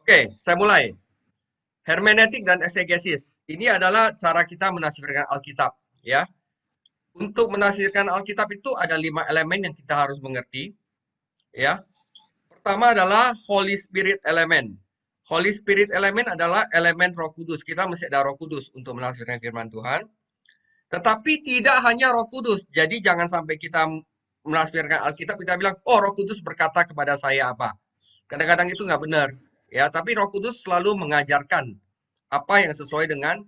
Oke, saya mulai. Hermeneutik dan eksegesis. Ini adalah cara kita menafsirkan Alkitab, ya. Untuk menafsirkan Alkitab itu ada 5 elemen yang kita harus mengerti, ya. Pertama adalah Holy Spirit elemen. Holy Spirit elemen adalah elemen Roh Kudus. Kita mesti ada Roh Kudus untuk menafsirkan firman Tuhan. Tetapi tidak hanya Roh Kudus. Jadi jangan sampai kita menafsirkan Alkitab kita bilang, "Oh, Roh Kudus berkata kepada saya apa." Kadang-kadang itu nggak benar, ya. Tapi Roh Kudus selalu mengajarkan apa yang sesuai dengan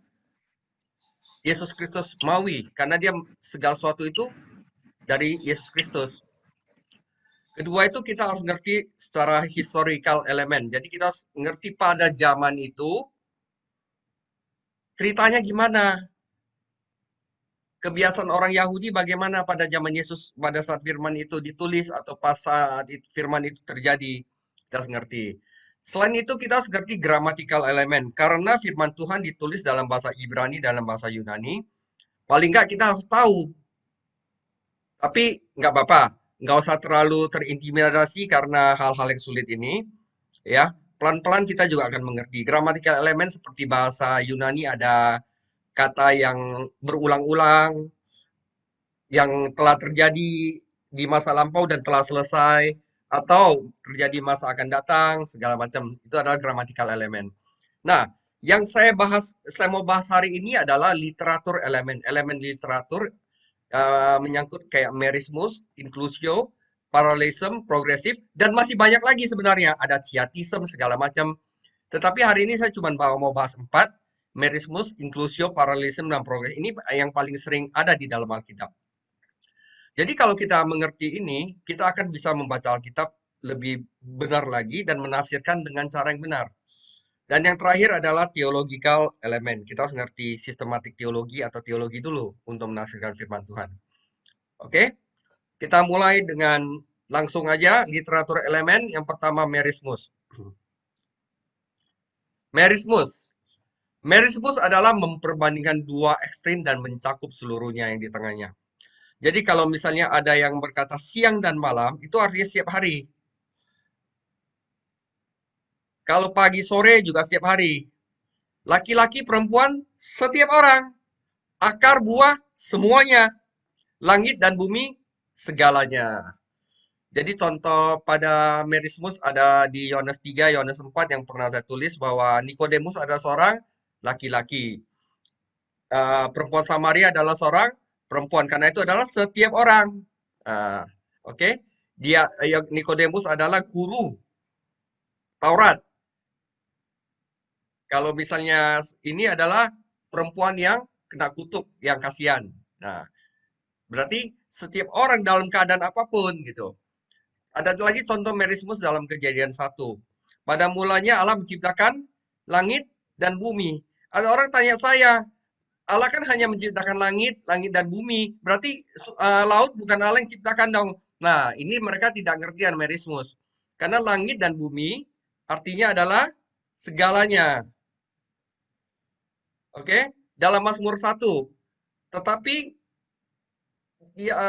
Yesus Kristus maui, karena dia segala sesuatu itu dari Yesus Kristus. Kedua itu kita harus ngerti secara historical elemen. Jadi kita harus ngerti pada zaman itu ceritanya gimana. Kebiasaan orang Yahudi bagaimana pada zaman Yesus pada saat firman itu ditulis atau pas saat firman itu terjadi. Kita harus ngerti. Selain itu kita harus ngerti grammatical elemen. Karena firman Tuhan ditulis dalam bahasa Ibrani, dalam bahasa Yunani. Paling nggak kita harus tahu. Tapi nggak apa-apa, nggak usah terlalu terintimidasi karena hal-hal yang sulit ini, ya. Pelan-pelan kita juga akan mengerti. Gramatikal elemen seperti bahasa Yunani ada kata yang berulang-ulang, yang telah terjadi di masa lampau dan telah selesai, atau terjadi masa akan datang, segala macam. Itu adalah gramatikal elemen. Nah, yang saya mau bahas hari ini adalah literatur elemen. Elemen literatur menyangkut kayak merismus, inclusio, parallelism, progresif, dan masih banyak lagi sebenarnya. Ada chiasm, segala macam. Tetapi hari ini saya cuma mau bahas 4, merismus, inclusio, parallelism, dan progresif. Ini yang paling sering ada di dalam Alkitab. Jadi kalau kita mengerti ini, kita akan bisa membaca Alkitab lebih benar lagi dan menafsirkan dengan cara yang benar. Dan yang terakhir adalah theological element. Kita harus ngerti sistematik teologi atau teologi dulu untuk menafsirkan firman Tuhan. Oke? Kita mulai dengan langsung aja literatur elemen. Yang pertama merismus. Merismus. Merismus adalah memperbandingkan dua ekstrim dan mencakup seluruhnya yang di tengahnya. Jadi kalau misalnya ada yang berkata siang dan malam, itu artinya setiap hari. Kalau pagi sore juga setiap hari. Laki-laki perempuan setiap orang. Akar buah semuanya. Langit dan bumi segalanya. Jadi contoh pada merismus ada di Yohanes 3, Yohanes 4 yang pernah saya tulis bahwa Nikodemus adalah seorang laki-laki. Perempuan Samaria adalah seorang perempuan karena itu adalah setiap orang. Ah, Oke. Dia Nikodemus adalah guru Taurat. Kalau misalnya ini adalah perempuan yang kena kutuk, yang kasihan. Nah, berarti setiap orang dalam keadaan apapun gitu. Ada lagi contoh merismus dalam Kejadian 1. Pada mulanya Allah menciptakan langit dan bumi. Ada orang tanya saya, Allah kan hanya menciptakan langit, langit dan bumi. Berarti laut bukan Allah yang ciptakan dong. Nah, ini mereka tidak ngerti merismus. Karena langit dan bumi artinya adalah segalanya. Oke? Dalam Mazmur 1. Tetapi ya,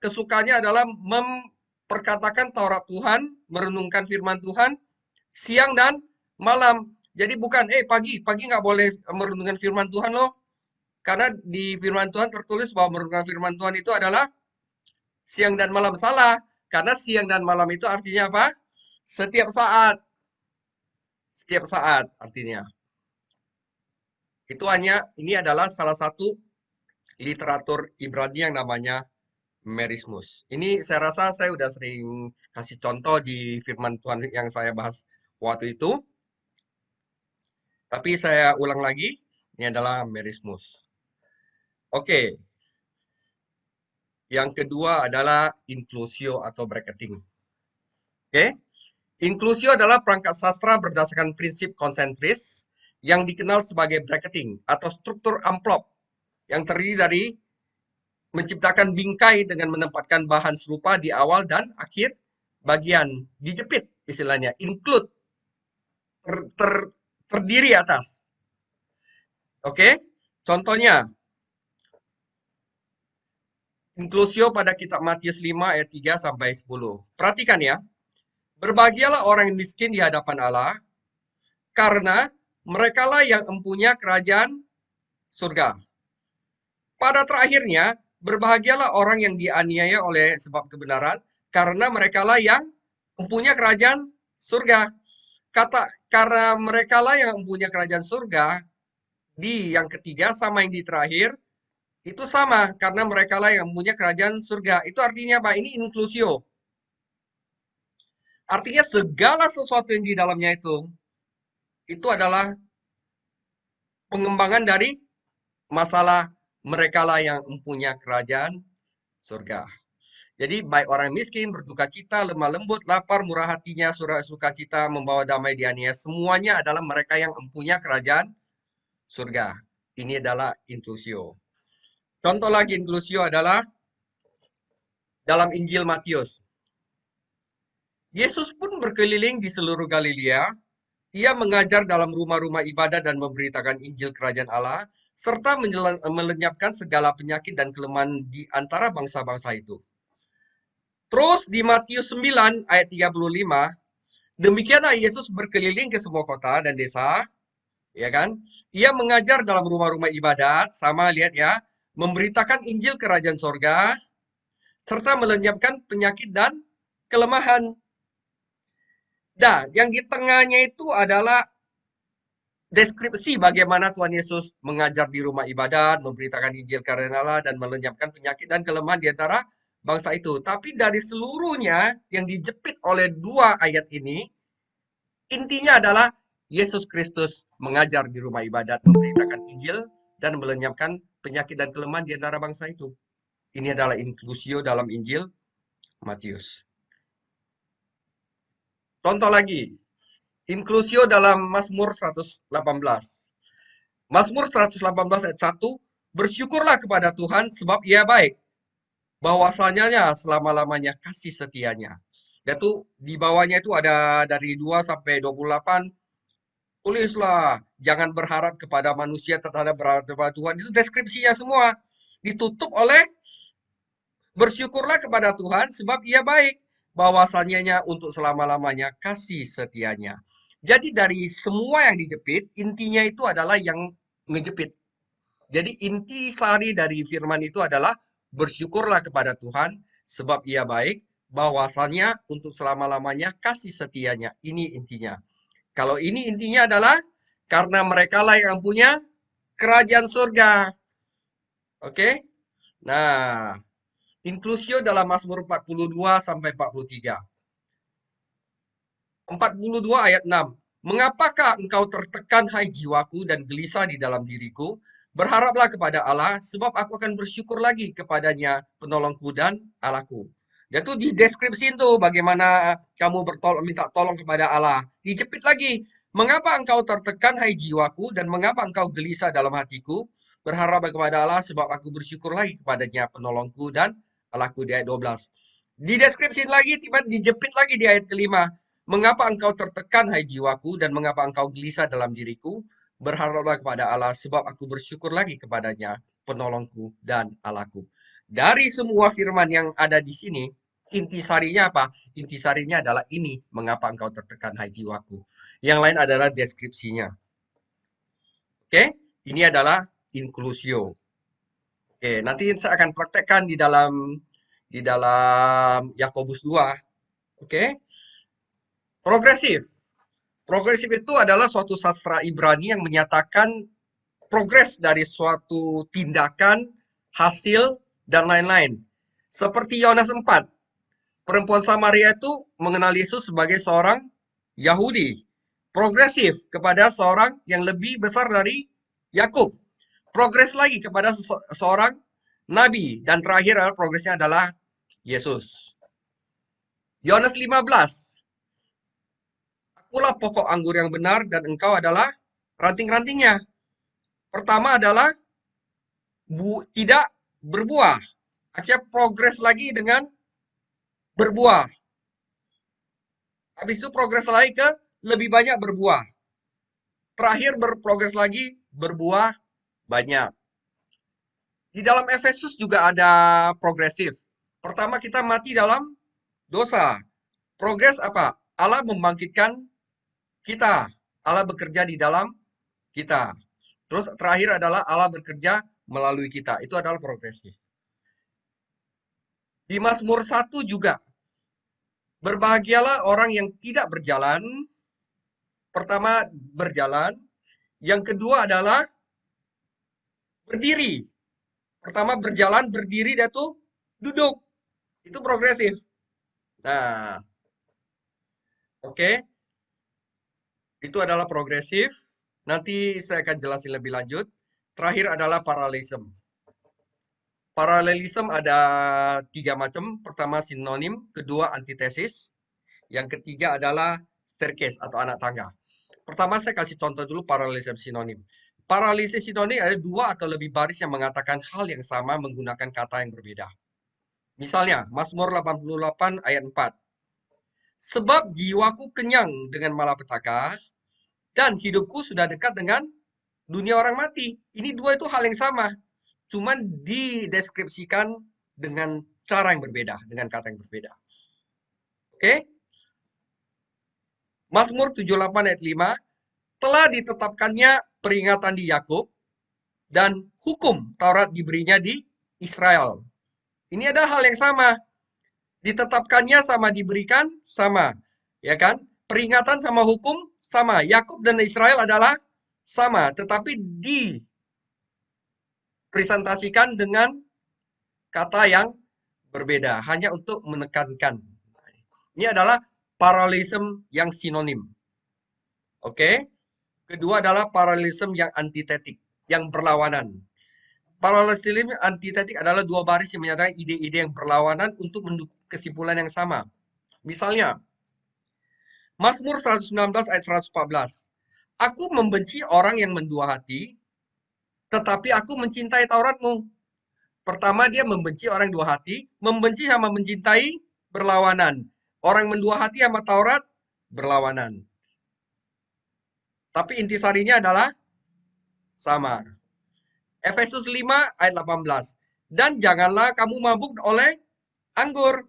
kesukaannya adalah memperkatakan Taurat Tuhan, merenungkan firman Tuhan, siang dan malam. Jadi bukan, pagi nggak boleh merenungkan firman Tuhan loh. Karena di firman Tuhan tertulis bahwa merenungkan firman Tuhan itu adalah siang dan malam. Salah. Karena siang dan malam itu artinya apa? Setiap saat. Setiap saat artinya. Itu hanya, ini adalah salah satu literatur Ibrani yang namanya merismus. Ini saya rasa saya udah sering kasih contoh di firman Tuhan yang saya bahas waktu itu. Tapi saya ulang lagi, ini adalah merismus. Oke, yang kedua adalah inclusio atau bracketing. Oke, inclusio adalah perangkat sastra berdasarkan prinsip konsentris yang dikenal sebagai bracketing atau struktur amplop yang terdiri dari menciptakan bingkai dengan menempatkan bahan serupa di awal dan akhir bagian, dijepit istilahnya, include, ter, ter, terdiri atas. Oke, contohnya inklusio pada kitab Matius 5 ayat 3 sampai 10. Perhatikan ya. Berbahagialah orang yang miskin di hadapan Allah, karena merekalah yang empunya kerajaan surga. Pada terakhirnya, berbahagialah orang yang dianiaya oleh sebab kebenaran, karena merekalah yang mempunyai kerajaan surga. Kata karena merekalah yang mempunyai kerajaan surga, di yang ketiga sama yang di terakhir, itu sama, karena merekalah yang mempunyai kerajaan surga. Itu artinya apa? Ini inklusio. Artinya segala sesuatu yang di dalamnya itu adalah pengembangan dari masalah merekalah yang mempunyai kerajaan surga. Jadi baik orang miskin, berduka cita, lemah lembut, lapar, murah hatinya, sukacita, membawa damai di hatinya, semuanya adalah mereka yang mempunyai kerajaan surga. Ini adalah inklusio. Contoh lagi inklusio adalah dalam Injil Matius. Yesus pun berkeliling di seluruh Galilea. Ia mengajar dalam rumah-rumah ibadat dan memberitakan Injil Kerajaan Allah, serta melenyapkan segala penyakit dan kelemahan di antara bangsa-bangsa itu. Terus di Matius 9 ayat 35, demikianlah Yesus berkeliling ke semua kota dan desa, ya kan? Ia mengajar dalam rumah-rumah ibadat, sama lihat ya, memberitakan Injil Kerajaan Sorga, serta melenyapkan penyakit dan kelemahan. Nah, yang di tengahnya itu adalah deskripsi bagaimana Tuhan Yesus mengajar di rumah ibadat, memberitakan Injil karena Allah, dan melenyapkan penyakit dan kelemahan di antara bangsa itu. Tapi dari seluruhnya yang dijepit oleh dua ayat ini, intinya adalah Yesus Kristus mengajar di rumah ibadat, memberitakan Injil, dan melenyapkan penyakit dan kelemahan di antara bangsa itu. Ini adalah inklusio dalam Injil Matius. Contoh lagi, inklusio dalam Mazmur 118. Mazmur 118 ayat 1, bersyukurlah kepada Tuhan sebab ia baik, bahwasanya selama-lamanya kasih setianya. Yaitu di bawahnya itu ada dari 2 sampai 28, tulislah, jangan berharap kepada manusia terhadap berharap kepada Tuhan. Itu deskripsinya semua. Ditutup oleh bersyukurlah kepada Tuhan sebab ia baik, bahwasanya untuk selama-lamanya kasih setianya. Jadi dari semua yang dijepit, intinya itu adalah yang ngejepit. Jadi inti sari dari firman itu adalah bersyukurlah kepada Tuhan sebab ia baik, bahwasannya untuk selama-lamanya kasih setianya. Ini intinya. Kalau ini intinya adalah karena merekalah yang punya kerajaan surga. Oke? Nah, inklusio dalam Mazmur 42 sampai 43. 42 ayat 6. Mengapakah engkau tertekan hai jiwaku dan gelisah di dalam diriku? Berharaplah kepada Allah, sebab aku akan bersyukur lagi kepadanya, penolongku dan Allahku. Dia tuh dideskripsiin tuh bagaimana kamu minta tolong kepada Allah. Dijepit lagi. Mengapa engkau tertekan hai jiwaku dan mengapa engkau gelisah dalam hatiku? Berharaplah kepada Allah, sebab aku bersyukur lagi kepadanya, penolongku dan Allahku di ayat 12. Dideskripsiin lagi, tiba dijepit lagi di ayat kelima. Mengapa engkau tertekan, hai jiwaku, dan mengapa engkau gelisah dalam diriku? Berharaplah kepada Allah, sebab aku bersyukur lagi kepadanya, penolongku dan Allahku. Dari semua firman yang ada di sini, intisarinya apa? Intisarinya adalah ini, mengapa engkau tertekan, hai jiwaku. Yang lain adalah deskripsinya. Oke, ini adalah inklusio. Oke, nanti saya akan praktekkan di dalam Yakobus 2. Oke, progresif. Progresif itu adalah suatu sastra Ibrani yang menyatakan progres dari suatu tindakan, hasil, dan lain-lain. Seperti Yohanes 4, perempuan Samaria itu mengenal Yesus sebagai seorang Yahudi. Progresif kepada seorang yang lebih besar dari Yakub. Progres lagi kepada seorang nabi. Dan terakhir progresnya adalah Yesus. Yohanes 15, akulah pokok anggur yang benar dan engkau adalah ranting-rantingnya. Pertama adalah tidak berbuah. Akhirnya progres lagi dengan berbuah. Habis itu progres lagi ke lebih banyak berbuah. Terakhir berprogres lagi berbuah banyak. Di dalam Efesus juga ada progresif. Pertama kita mati dalam dosa. Progres apa? Allah membangkitkan kita. Allah bekerja di dalam kita. Terus terakhir adalah Allah bekerja melalui kita. Itu adalah progresif. Di Mazmur 1 juga, berbahagialah orang yang tidak berjalan. Pertama, berjalan. Yang kedua adalah berdiri. Pertama berjalan, berdiri, dan tuh duduk. Itu progresif. Nah, oke. Itu adalah progresif. Nanti saya akan jelasin lebih lanjut. Terakhir adalah paralelism. Paralelism ada 3 macam. Pertama sinonim, kedua antitesis, yang ketiga adalah staircase atau anak tangga. Pertama saya kasih contoh dulu paralelism sinonim. Paralelism sinonim ada 2 atau lebih baris yang mengatakan hal yang sama menggunakan kata yang berbeda. Misalnya, Mazmur 88 ayat 4. Sebab jiwaku kenyang dengan malapetaka, dan hidupku sudah dekat dengan dunia orang mati. Ini 2 itu hal yang sama. Cuman dideskripsikan dengan cara yang berbeda, dengan kata yang berbeda. Oke? Mazmur 78 ayat 5, telah ditetapkannya peringatan di Yakub dan hukum Taurat diberinya di Israel. Ini ada hal yang sama. Ditetapkannya sama diberikan sama, ya kan? Peringatan sama hukum sama. Yakub dan Israel adalah sama, tetapi dipresentasikan dengan kata yang berbeda, hanya untuk menekankan. Ini adalah paralelism yang sinonim. Oke? Kedua adalah paralelism yang antitetik, yang berlawanan. Paralelism antitetik adalah 2 baris yang menyatakan ide-ide yang berlawanan untuk mendukung kesimpulan yang sama. Misalnya, Mazmur 119 ayat 114. Aku membenci orang yang mendua hati, tetapi aku mencintai Tauratmu. Pertama, dia membenci orang dua hati. Membenci sama mencintai berlawanan. Orang mendua hati sama Taurat berlawanan. Tapi intisarinya adalah sama. Efesus 5 ayat 18. Dan janganlah kamu mabuk oleh anggur,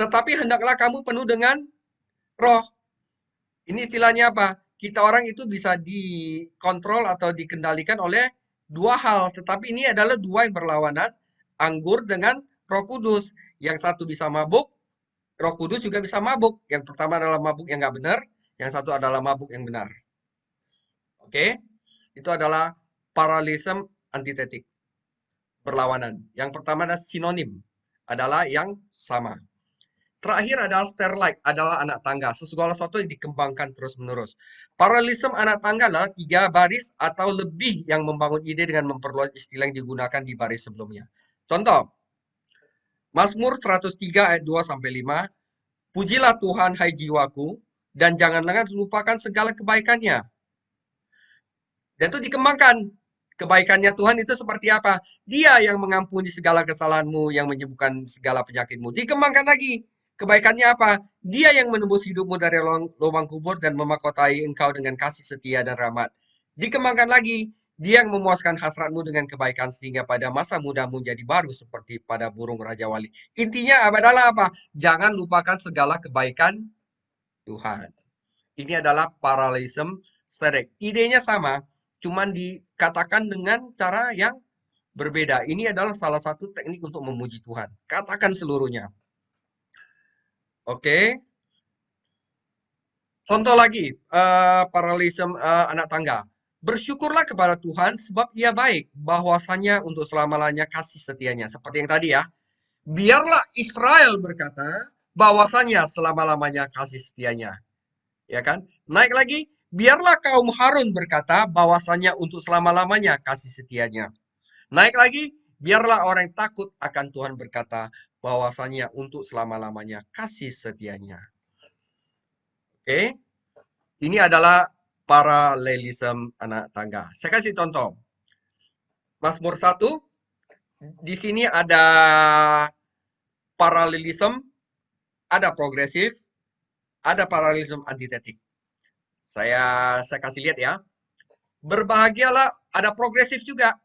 tetapi hendaklah kamu penuh dengan roh. Ini istilahnya apa? Kita orang itu bisa dikontrol atau dikendalikan oleh 2 hal, tetapi ini adalah 2 yang berlawanan, anggur dengan Roh Kudus. Yang satu bisa mabuk, Roh Kudus juga bisa mabuk. Yang pertama adalah mabuk yang nggak benar, yang satu adalah mabuk yang benar. Oke? Itu adalah paralelism antitetik, berlawanan. Yang pertama adalah sinonim, adalah yang sama. Terakhir adalah stairlight, adalah anak tangga, segala sesuatu yang dikembangkan terus-menerus. Paralelism anak tangga adalah 3 baris atau lebih yang membangun ide dengan memperluas istilah yang digunakan di baris sebelumnya. Contoh, Mazmur 103 ayat 2-5, pujilah Tuhan hai jiwaku, dan janganlah lupakan segala kebaikannya. Dan itu dikembangkan. Kebaikannya Tuhan itu seperti apa? Dia yang mengampuni segala kesalahanmu, yang menyembuhkan segala penyakitmu. Dikembangkan lagi. Kebaikannya apa? Dia yang menembus hidupmu dari lubang kubur dan memahkotai engkau dengan kasih setia dan rahmat. Dikembangkan lagi. Dia yang memuaskan hasratmu dengan kebaikan sehingga pada masa mudamu jadi baru seperti pada burung Raja Wali. Intinya adalah apa? Jangan lupakan segala kebaikan Tuhan. Ini adalah paralelism staircase. Idenya sama, cuman dikatakan dengan cara yang berbeda. Ini adalah salah satu teknik untuk memuji Tuhan. Katakan seluruhnya. Oke. Contoh lagi, paralelism anak tangga. Bersyukurlah kepada Tuhan sebab ia baik, bahwasanya untuk selama-lamanya kasih setianya. Seperti yang tadi ya. Biarlah Israel berkata, bahwasanya selama-lamanya kasih setianya. Ya kan? Naik lagi, biarlah kaum Harun berkata bahwasanya untuk selama-lamanya kasih setianya. Naik lagi, biarlah orang yang takut akan Tuhan berkata bahwasanya untuk selama-lamanya kasih setianya. Oke, ini adalah paralelism anak tangga. Saya kasih contoh. Mazmur 1, di sini ada paralelism, ada progresif, ada paralelism antitetik. Saya kasih lihat ya. Berbahagialah, ada progresif juga.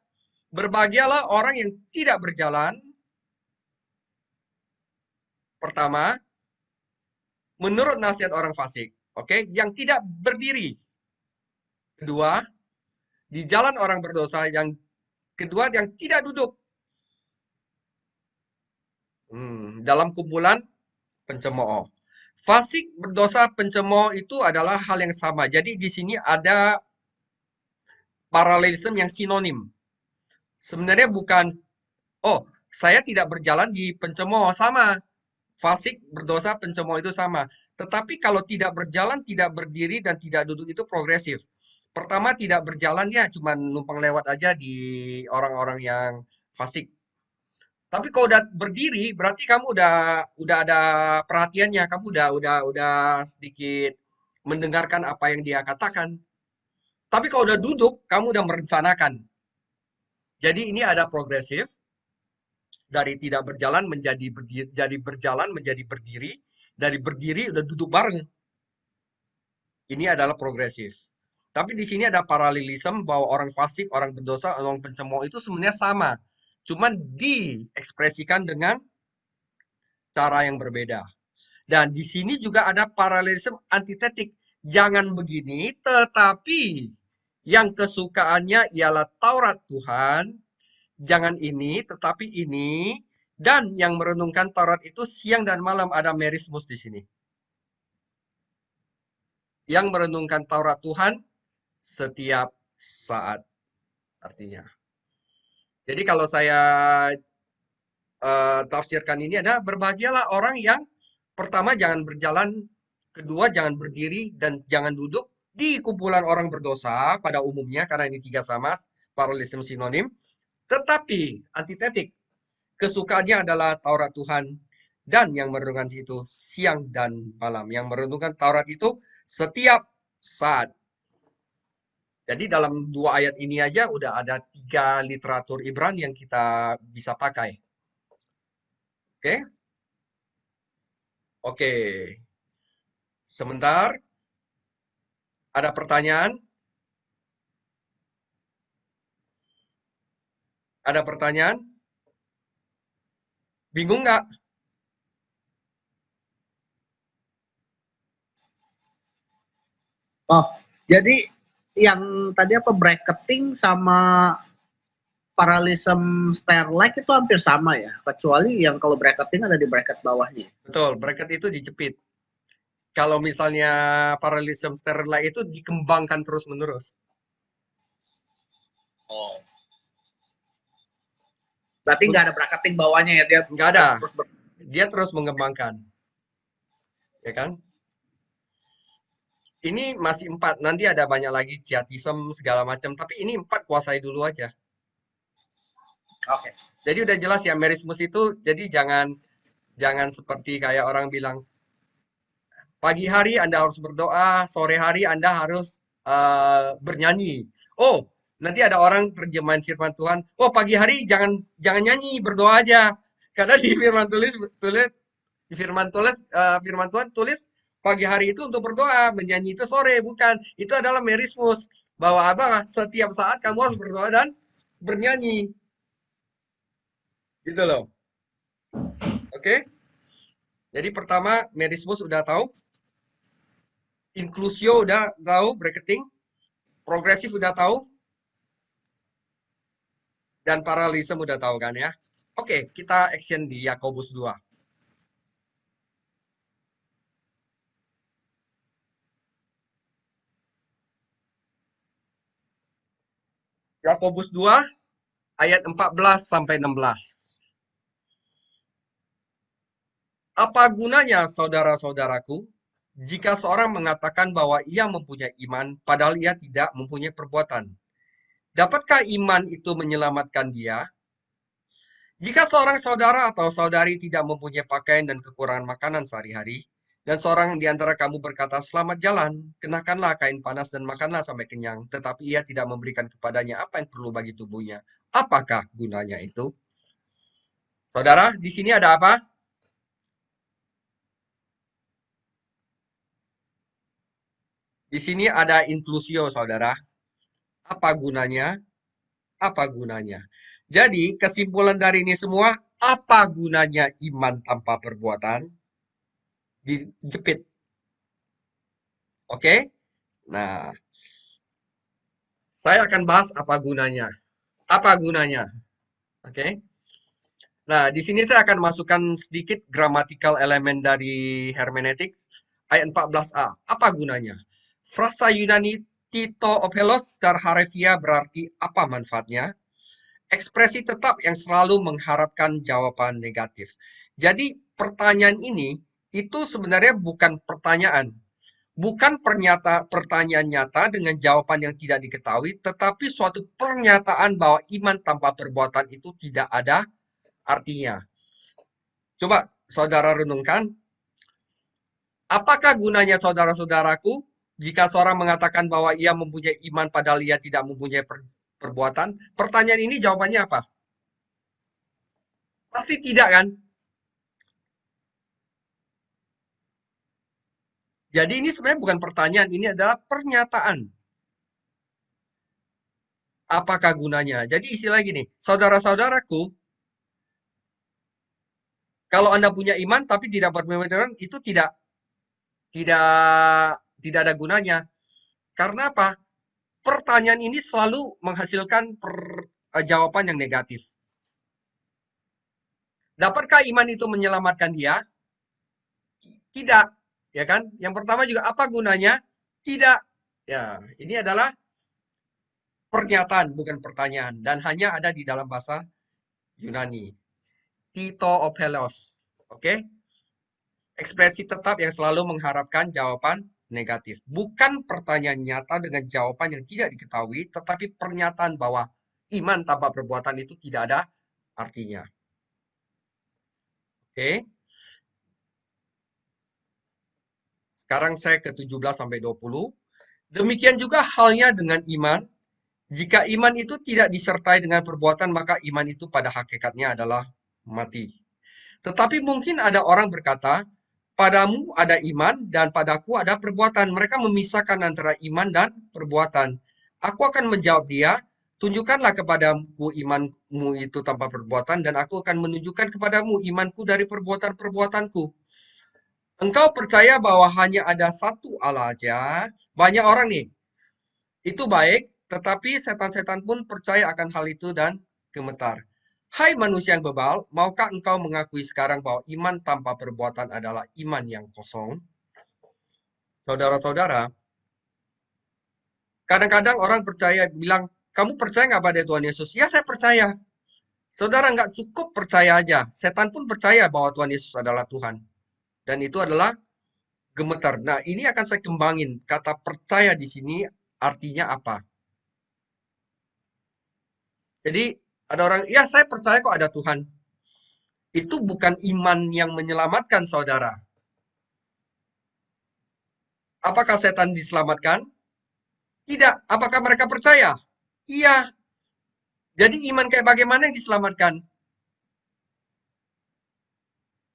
Berbahagialah orang yang tidak berjalan. Pertama, menurut nasihat orang fasik. Oke, yang tidak berdiri. Kedua, di jalan orang berdosa. Yang kedua, yang tidak duduk. Dalam kumpulan pencemooh. Fasik, berdosa, pencemooh itu adalah hal yang sama. Jadi di sini ada paralelisme yang sinonim. Sebenarnya bukan, oh, saya tidak berjalan di pencemooh, sama. Fasik, berdosa, pencemooh itu sama. Tetapi kalau tidak berjalan, tidak berdiri, dan tidak duduk itu progresif. Pertama, tidak berjalan ya cuma numpang lewat aja di orang-orang yang fasik. Tapi kalau udah berdiri, berarti kamu udah ada perhatiannya, kamu udah sedikit mendengarkan apa yang dia katakan. Tapi kalau udah duduk, kamu udah merencanakan. Jadi ini ada progresif dari tidak berjalan menjadi berdiri, jadi berjalan menjadi berdiri, dari berdiri udah duduk bareng. Ini adalah progresif. Tapi di sini ada paralelisme bahwa orang fasik, orang berdosa, orang pencemooh itu sebenarnya sama. Cuman diekspresikan dengan cara yang berbeda. Dan di sini juga ada paralelisme antitetik. Jangan begini, tetapi yang kesukaannya ialah Taurat Tuhan. Jangan ini, tetapi ini. Dan yang merenungkan Taurat itu siang dan malam, ada merismus di sini. Yang merenungkan Taurat Tuhan setiap saat, artinya. Jadi kalau saya tafsirkan ini adalah berbahagialah orang yang pertama jangan berjalan, kedua jangan berdiri, dan jangan duduk di kumpulan orang berdosa pada umumnya, karena ini tiga sama, paralelisme sinonim. Tetapi antitetik, kesukaannya adalah Taurat Tuhan, dan yang merenungkan itu siang dan malam. Yang merenungkan Taurat itu setiap saat. Jadi dalam dua ayat ini aja udah ada tiga literatur Ibrani yang kita bisa pakai. Oke? Oke. Sebentar, ada pertanyaan? Ada pertanyaan? Bingung nggak? Oh, jadi yang tadi apa bracketing sama paralelism stairlight itu hampir sama ya, kecuali yang kalau bracketing ada di bracket bawahnya. Betul, bracket itu dijepit. Kalau misalnya paralelism stereo itu dikembangkan terus-menerus. Oh. Berarti nggak ada bracketing bawahnya ya, dia Nggak ada. terus Dia terus mengembangkan. Ya kan? Ini masih 4. Nanti ada banyak lagi ciatism segala macam. Tapi ini 4 kuasai dulu aja. Oke. Okay. Jadi udah jelas ya merismus itu. Jadi jangan seperti kayak orang bilang pagi hari Anda harus berdoa, sore hari Anda harus bernyanyi. Oh, nanti ada orang terjemahan firman Tuhan. Oh, pagi hari jangan nyanyi, berdoa aja. Karena di firman tulis di firman Tuhan tulis pagi hari itu untuk berdoa, menyanyi itu sore, bukan. Itu adalah merismus bahwa apa? Setiap saat kamu harus berdoa dan bernyanyi. Gitu loh. Oke? Jadi pertama merismus udah tahu, inklusio udah tahu, bracketing, progresif udah tahu, dan paralelisme udah tahu kan ya. Oke, kita action di Yakobus 2. Yakobus 2 ayat 14 sampai 16. Apa gunanya saudara-saudaraku jika seorang mengatakan bahwa ia mempunyai iman padahal ia tidak mempunyai perbuatan? Dapatkah iman itu menyelamatkan dia? Jika seorang saudara atau saudari tidak mempunyai pakaian dan kekurangan makanan sehari-hari, dan seorang di antara kamu berkata, "Selamat jalan, kenakanlah kain panas dan makanlah sampai kenyang," tetapi ia tidak memberikan kepadanya apa yang perlu bagi tubuhnya, apakah gunanya itu? Saudara, di sini ada apa? Di sini ada inklusio, saudara. Apa gunanya? Apa gunanya? Jadi, kesimpulan dari ini semua, apa gunanya iman tanpa perbuatan? Dijepit. Oke? Nah, saya akan bahas apa gunanya. Apa gunanya? Oke? Nah, di sini saya akan masukkan sedikit grammatical elemen dari hermeneutik ayat 14a. Apa gunanya? Frasa Yunani Tito Opelos secara harfiah berarti apa manfaatnya? Ekspresi tetap yang selalu mengharapkan jawaban negatif. Jadi, pertanyaan ini itu sebenarnya bukan pertanyaan. Bukan pertanyaan nyata dengan jawaban yang tidak diketahui, tetapi suatu pernyataan bahwa iman tanpa perbuatan itu tidak ada artinya. Coba saudara renungkan, apakah gunanya saudara-saudaraku jika seorang mengatakan bahwa ia mempunyai iman padahal ia tidak mempunyai perbuatan? Pertanyaan ini jawabannya apa? Pasti tidak kan? Jadi ini sebenarnya bukan pertanyaan, ini adalah pernyataan. Apakah gunanya? Jadi istilah gini, saudara-saudaraku, kalau Anda punya iman tapi tidak berpemikiran, itu tidak tidak ada gunanya. Karena apa? Pertanyaan ini selalu menghasilkan jawaban yang negatif. Dapatkah iman itu menyelamatkan dia? Tidak, ya kan? Yang pertama juga apa gunanya? Tidak. Ya, ini adalah pernyataan bukan pertanyaan dan hanya ada di dalam bahasa Yunani. Tito opelos. Oke? Ekspresi tetap yang selalu mengharapkan jawaban negatif. Bukan pertanyaan nyata dengan jawaban yang tidak diketahui, tetapi pernyataan bahwa iman tanpa perbuatan itu tidak ada artinya. Oke? Sekarang saya ke 17 sampai 20. Demikian juga halnya dengan iman. Jika iman itu tidak disertai dengan perbuatan, maka iman itu pada hakikatnya adalah mati. Tetapi mungkin ada orang berkata, padamu ada iman dan padaku ada perbuatan. Mereka memisahkan antara iman dan perbuatan. Aku akan menjawab dia, tunjukkanlah kepadaku imanmu itu tanpa perbuatan dan aku akan menunjukkan kepadamu imanku dari perbuatan-perbuatanku. Engkau percaya bahwa hanya ada satu Allah aja. Banyak orang nih, itu baik, tetapi setan-setan pun percaya akan hal itu dan gemetar. Hai manusia yang bebal, maukah engkau mengakui sekarang bahwa iman tanpa perbuatan adalah iman yang kosong? Saudara-saudara, kadang-kadang orang percaya, bilang, kamu percaya nggak pada Tuhan Yesus? Ya, saya percaya. Saudara nggak cukup percaya aja. Setan pun percaya bahwa Tuhan Yesus adalah Tuhan. Dan itu adalah gemetar. Nah, ini akan saya kembangin. Kata percaya di sini artinya apa? Jadi, ada orang, ya saya percaya kok ada Tuhan. Itu bukan iman yang menyelamatkan saudara. Apakah setan diselamatkan? Tidak. Apakah mereka percaya? Iya. Jadi iman kayak bagaimana yang diselamatkan?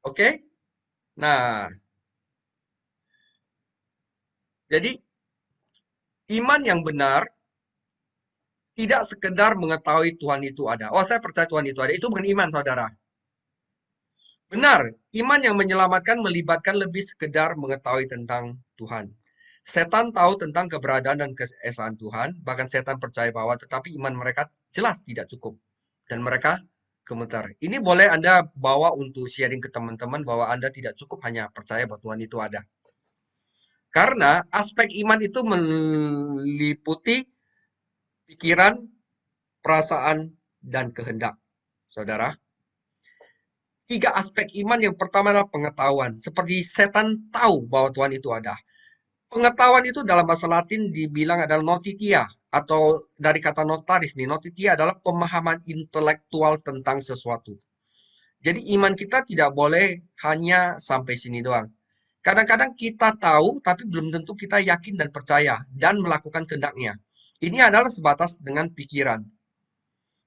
Oke? Nah, jadi iman yang benar tidak sekedar mengetahui Tuhan itu ada. Oh, saya percaya Tuhan itu ada. Itu bukan iman, saudara. Benar, iman yang menyelamatkan melibatkan lebih sekedar mengetahui tentang Tuhan. Setan tahu tentang keberadaan dan keesaan Tuhan, bahkan setan percaya bahwa tetapi iman mereka jelas tidak cukup. Dan mereka gemetar. Ini boleh Anda bawa untuk sharing ke teman-teman bahwa Anda tidak cukup hanya percaya bahwa Tuhan itu ada. Karena aspek iman itu meliputi pikiran, perasaan, dan kehendak. Saudara, tiga aspek iman yang pertama adalah pengetahuan. Seperti setan tahu bahwa Tuhan itu ada. Pengetahuan itu dalam bahasa Latin dibilang adalah notitia atau dari kata notaris nih. Notitia adalah pemahaman intelektual tentang sesuatu. Jadi iman kita tidak boleh hanya sampai sini doang. Kadang-kadang kita tahu tapi belum tentu kita yakin dan percaya dan melakukan kehendaknya. Ini adalah sebatas dengan pikiran.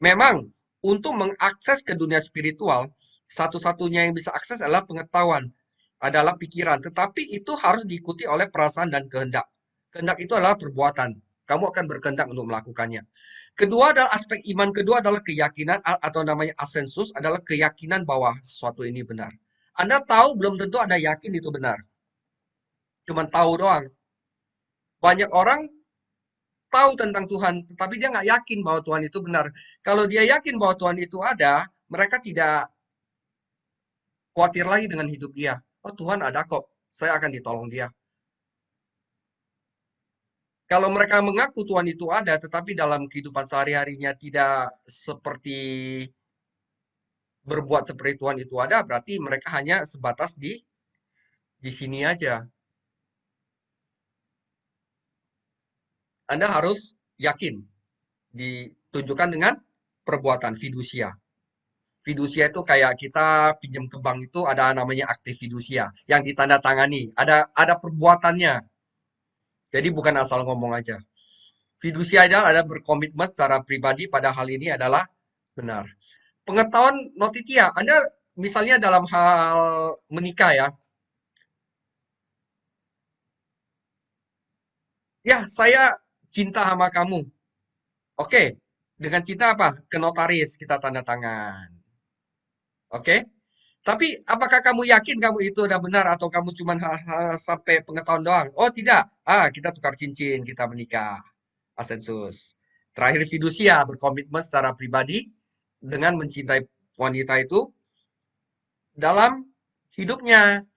Memang untuk mengakses ke dunia spiritual, satu-satunya yang bisa akses adalah pengetahuan, adalah pikiran. Tetapi itu harus diikuti oleh perasaan dan kehendak. Kehendak itu adalah perbuatan. Kamu akan berkehendak untuk melakukannya. Kedua adalah aspek iman kedua adalah keyakinan atau namanya asensus adalah keyakinan bahwa sesuatu ini benar. Anda tahu belum tentu Anda yakin itu benar. Cuma tahu doang. Banyak orang tahu tentang Tuhan, tetapi dia nggak yakin bahwa Tuhan itu benar. Kalau dia yakin bahwa Tuhan itu ada, mereka tidak khawatir lagi dengan hidup dia. Oh, Tuhan ada kok, saya akan ditolong dia. Kalau mereka mengaku Tuhan itu ada, tetapi dalam kehidupan sehari-harinya tidak seperti berbuat seperti Tuhan itu ada, berarti mereka hanya sebatas di sini aja. Anda harus yakin, ditunjukkan dengan perbuatan fidusia. Fidusia itu kayak kita pinjam ke bank itu ada namanya akte fidusia yang ditandatangani, ada perbuatannya. Jadi bukan asal ngomong aja. Fidusia adalah ada berkomitmen secara pribadi pada hal ini adalah benar. Pengetahuan notitia, Anda misalnya dalam hal menikah ya. Ya, saya cinta sama kamu. Oke, dengan cinta apa? Ke notaris kita tanda tangan. Oke? Tapi apakah kamu yakin kamu itu udah benar atau kamu cuma sampai pengetahuan doang? Oh tidak. Kita tukar cincin, kita menikah. Asensus. Terakhir fidusia berkomitmen secara pribadi dengan mencintai wanita itu dalam hidupnya.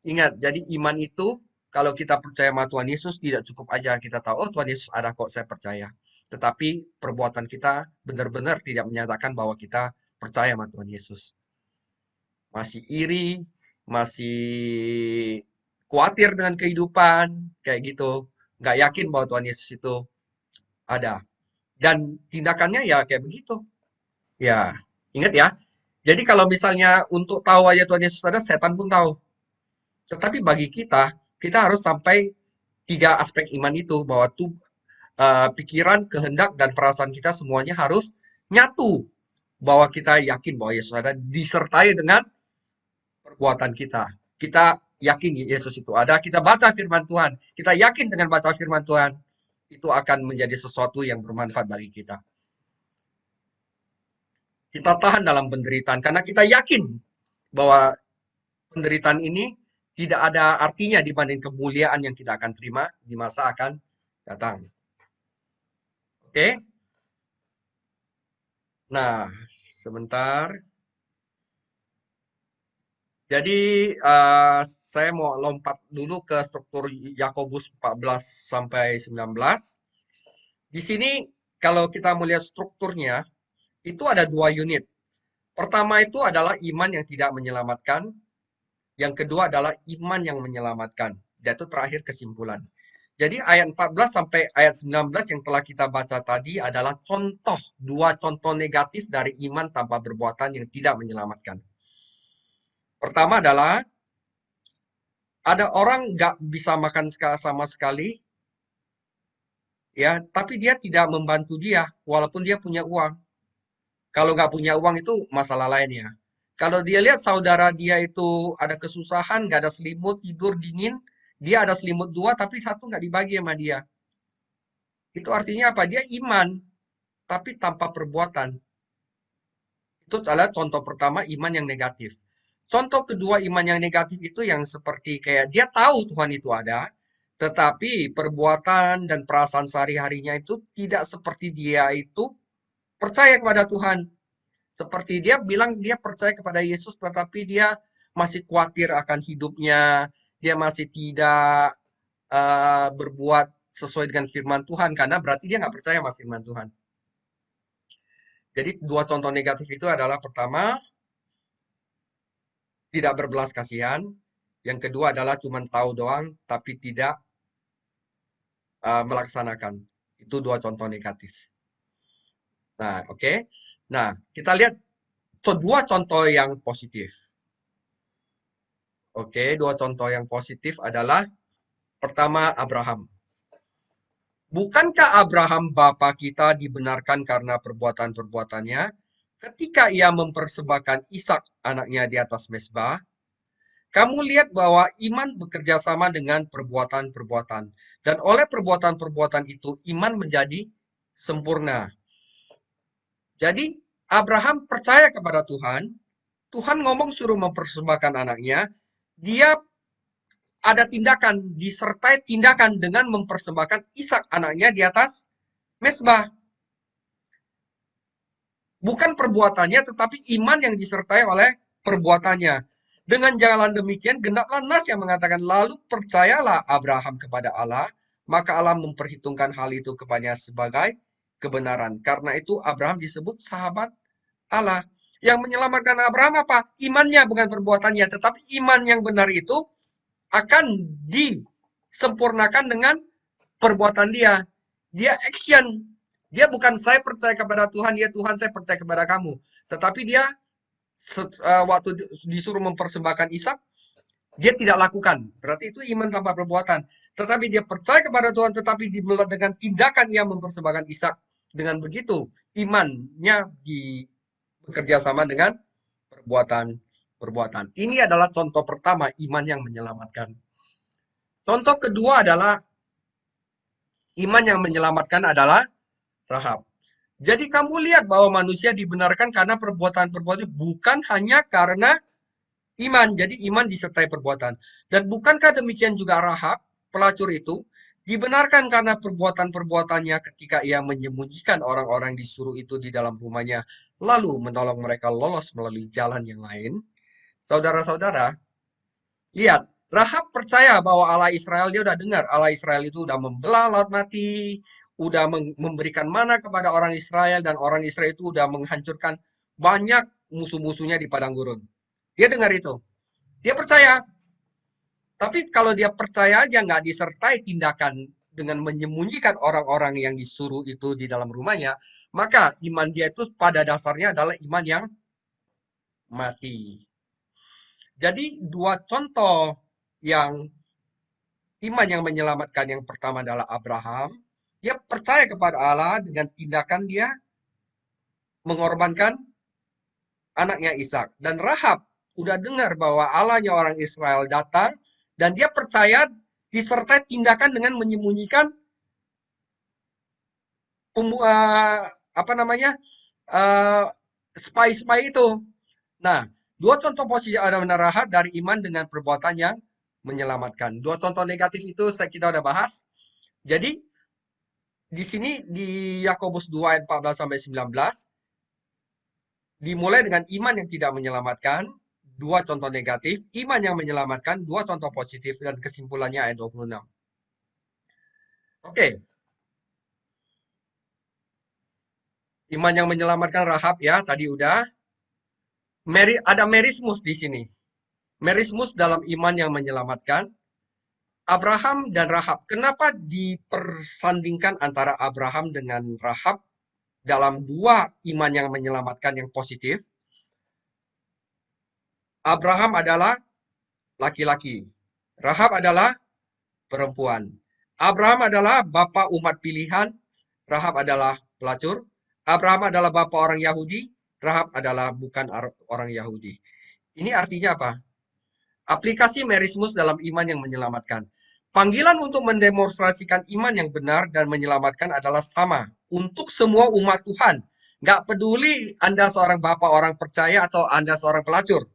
Ingat, jadi iman itu kalau kita percaya sama Tuhan Yesus tidak cukup aja kita tahu, oh Tuhan Yesus ada kok, saya percaya. Tetapi perbuatan kita benar-benar tidak menyatakan bahwa kita percaya sama Tuhan Yesus. Masih iri, masih khawatir dengan kehidupan, kayak gitu. Nggak yakin bahwa Tuhan Yesus itu ada. Dan tindakannya ya kayak begitu. Ya, ingat ya. Jadi kalau misalnya untuk tahu aja Tuhan Yesus ada, setan pun tahu. Tetapi bagi kita, kita harus sampai tiga aspek iman itu, bahwa pikiran, kehendak, dan perasaan kita semuanya harus nyatu. Bahwa kita yakin bahwa Yesus ada, disertai dengan perbuatan kita. Kita yakin Yesus itu ada, kita baca firman Tuhan. Kita yakin dengan baca firman Tuhan, itu akan menjadi sesuatu yang bermanfaat bagi kita. Kita tahan dalam penderitaan karena kita yakin bahwa penderitaan ini tidak ada artinya dibanding kemuliaan yang kita akan terima di masa akan datang. Oke? Nah, sebentar. Jadi, saya mau lompat dulu ke struktur Yakobus 14 sampai 19. Di sini, kalau kita melihat strukturnya, itu ada dua unit. Pertama itu adalah iman yang tidak menyelamatkan. Yang kedua adalah iman yang menyelamatkan. Dan itu terakhir kesimpulan. Jadi ayat 14 sampai ayat 19 yang telah kita baca tadi adalah contoh, dua contoh negatif dari iman tanpa perbuatan yang tidak menyelamatkan. Pertama adalah ada orang nggak bisa makan sama sekali, ya, tapi dia tidak membantu dia, walaupun dia punya uang. Kalau nggak punya uang itu masalah lainnya. Kalau dia lihat saudara dia itu ada kesusahan, nggak ada selimut, tidur dingin, dia ada selimut dua, tapi satu nggak dibagi sama dia. Itu artinya apa? Dia iman, tapi tanpa perbuatan. Itu adalah contoh pertama iman yang negatif. Contoh kedua iman yang negatif itu yang seperti kayak dia tahu Tuhan itu ada, tetapi perbuatan dan perasaan sehari-harinya itu tidak seperti dia itu percaya kepada Tuhan. Seperti dia bilang dia percaya kepada Yesus, tetapi dia masih khawatir akan hidupnya, dia masih tidak berbuat sesuai dengan firman Tuhan, karena berarti dia nggak percaya sama firman Tuhan. Jadi dua contoh negatif itu adalah pertama, tidak berbelas kasihan. Yang kedua adalah cuma tahu doang, tapi tidak melaksanakan. Itu dua contoh negatif. Nah, oke. Nah, kita lihat dua contoh yang positif. Oke, dua contoh yang positif adalah pertama Abraham. Bukankah Abraham bapa kita dibenarkan karena perbuatan-perbuatannya ketika ia mempersembahkan Ishak anaknya di atas mezbah? Kamu lihat bahwa iman bekerja sama dengan perbuatan-perbuatan. Dan oleh perbuatan-perbuatan itu, iman menjadi sempurna. Jadi, Abraham percaya kepada Tuhan. Tuhan ngomong suruh mempersembahkan anaknya. Dia ada tindakan, disertai tindakan dengan mempersembahkan Ishak anaknya di atas mezbah. Bukan perbuatannya, tetapi iman yang disertai oleh perbuatannya. Dengan jalan demikian, genaplah nas yang mengatakan, lalu percayalah Abraham kepada Allah, maka Allah memperhitungkan hal itu kepadanya sebagai kebenaran. Karena itu Abraham disebut sahabat Allah. Yang menyelamatkan Abraham apa? Imannya, bukan perbuatannya. Tetapi iman yang benar itu akan disempurnakan dengan perbuatan dia. Dia action. Dia bukan saya percaya kepada Tuhan, ya Tuhan saya percaya kepada kamu. Tetapi dia waktu disuruh mempersembahkan Ishak, dia tidak lakukan. Berarti itu iman tanpa perbuatan. Tetapi dia percaya kepada Tuhan, tetapi dengan tindakan ia mempersembahkan Ishak. Dengan begitu, imannya bekerja sama dengan perbuatan. Ini adalah contoh pertama iman yang menyelamatkan. Contoh kedua adalah iman yang menyelamatkan adalah Rahab. Jadi kamu lihat bahwa manusia dibenarkan karena perbuatan-perbuatan, bukan hanya karena iman. Jadi iman disertai perbuatan. Dan bukankah demikian juga Rahab, pelacur itu, dibenarkan karena perbuatan-perbuatannya ketika ia menyembunyikan orang-orang disuruh itu di dalam rumahnya, lalu menolong mereka lolos melalui jalan yang lain. Saudara-saudara, lihat, Rahab percaya bahwa Allah Israel, dia udah dengar Allah Israel itu udah membelah laut mati, udah memberikan mana kepada orang Israel, dan orang Israel itu udah menghancurkan banyak musuh-musuhnya di padang gurun. Dia dengar itu. Dia percaya. Tapi kalau dia percaya aja nggak disertai tindakan dengan menyembunyikan orang-orang yang disuruh itu di dalam rumahnya, maka iman dia itu pada dasarnya adalah iman yang mati. Jadi dua contoh yang iman yang menyelamatkan, yang pertama adalah Abraham. Dia percaya kepada Allah dengan tindakan dia mengorbankan anaknya Ishak. Dan Rahab udah dengar bahwa Allahnya orang Israel datang, dan dia percaya disertai tindakan dengan menyembunyikan apa namanya spy-spy itu. Nah, dua contoh posisi ada Rahab dari iman dengan perbuatan yang menyelamatkan. Dua contoh negatif itu kita udah bahas. Jadi di sini di Yakobus 2 ayat 14 sampai 19 dimulai dengan iman yang tidak menyelamatkan, dua contoh negatif, iman yang menyelamatkan, dua contoh positif, dan kesimpulannya ayat 26. Oke. Iman yang menyelamatkan Rahab ya, tadi udah. Ada merismus di sini. Merismus dalam iman yang menyelamatkan. Abraham dan Rahab. Kenapa dipersandingkan antara Abraham dengan Rahab dalam dua iman yang menyelamatkan yang positif? Abraham adalah laki-laki. Rahab adalah perempuan. Abraham adalah bapa umat pilihan. Rahab adalah pelacur. Abraham adalah bapa orang Yahudi. Rahab adalah bukan orang Yahudi. Ini artinya apa? Aplikasi merismus dalam iman yang menyelamatkan. Panggilan untuk mendemonstrasikan iman yang benar dan menyelamatkan adalah sama untuk semua umat Tuhan. Nggak peduli Anda seorang bapak orang percaya atau Anda seorang pelacur.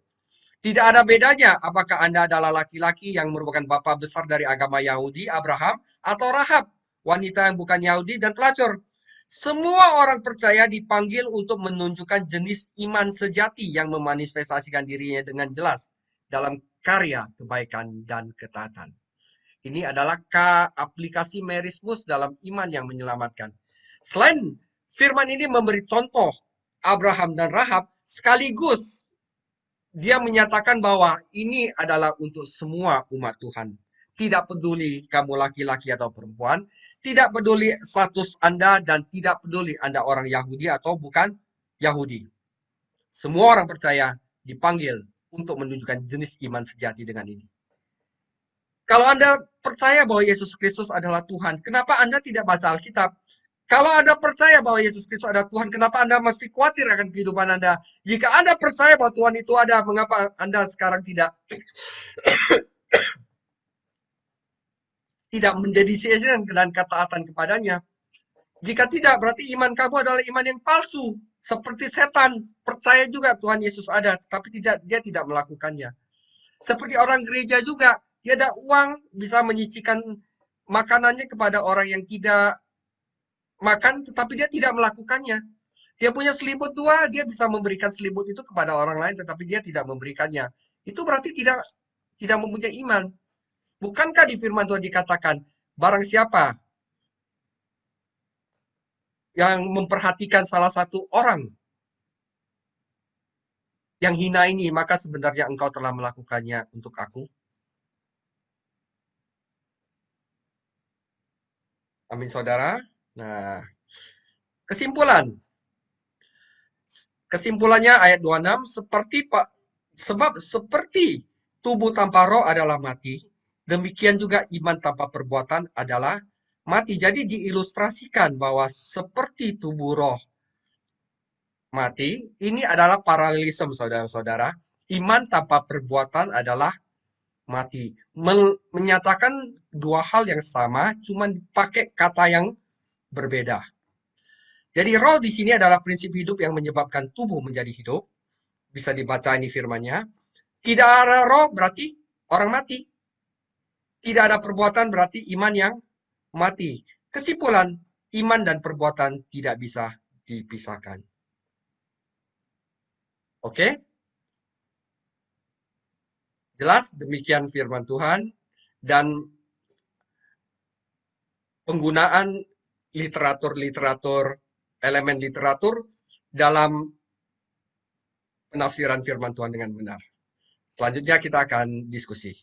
Tidak ada bedanya apakah Anda adalah laki-laki yang merupakan bapa besar dari agama Yahudi, Abraham, atau Rahab, wanita yang bukan Yahudi dan pelacur. Semua orang percaya dipanggil untuk menunjukkan jenis iman sejati yang memanifestasikan dirinya dengan jelas dalam karya kebaikan dan ketaatan. Ini adalah aplikasi merismus dalam iman yang menyelamatkan. Selain firman ini memberi contoh Abraham dan Rahab, sekaligus dia menyatakan bahwa ini adalah untuk semua umat Tuhan. Tidak peduli kamu laki-laki atau perempuan, tidak peduli status Anda, dan tidak peduli Anda orang Yahudi atau bukan Yahudi. Semua orang percaya dipanggil untuk menunjukkan jenis iman sejati dengan ini. Kalau Anda percaya bahwa Yesus Kristus adalah Tuhan, kenapa Anda tidak baca Alkitab? Kalau Anda percaya bahwa Yesus Kristus adalah Tuhan, kenapa Anda mesti khawatir akan kehidupan Anda? Jika Anda percaya bahwa Tuhan itu ada, mengapa Anda sekarang tidak menjadi sia-sia dan ketaatan kepadanya? Jika tidak, berarti iman kamu adalah iman yang palsu. Seperti setan, percaya juga Tuhan Yesus ada, tapi dia tidak melakukannya. Seperti orang gereja juga, Dia ada uang, bisa menyisihkan makanannya kepada orang yang tidak makan, tetapi dia tidak melakukannya. Dia punya selimut dua, dia bisa memberikan selimut itu kepada orang lain, tetapi dia tidak memberikannya. Itu berarti tidak mempunyai iman. Bukankah di firman Tuhan dikatakan, barang siapa yang memperhatikan salah satu orang yang hina ini, maka sebenarnya engkau telah melakukannya untuk aku. Amin, saudara. Nah, kesimpulan. Kesimpulannya ayat 26, sebab seperti tubuh tanpa roh adalah mati, demikian juga iman tanpa perbuatan adalah mati. Jadi diilustrasikan bahwa seperti tubuh roh mati, ini adalah paralelisme saudara-saudara. Iman tanpa perbuatan adalah mati. Menyatakan dua hal yang sama, cuma pakai kata yang berbeda. Jadi roh di sini adalah prinsip hidup yang menyebabkan tubuh menjadi hidup. Bisa dibaca ini firmannya. Tidak ada roh berarti orang mati. Tidak ada perbuatan berarti iman yang mati. Kesimpulan, iman dan perbuatan tidak bisa dipisahkan. Oke? Jelas demikian firman Tuhan dan penggunaan literatur-literatur, elemen literatur dalam penafsiran firman Tuhan dengan benar. Selanjutnya kita akan diskusi.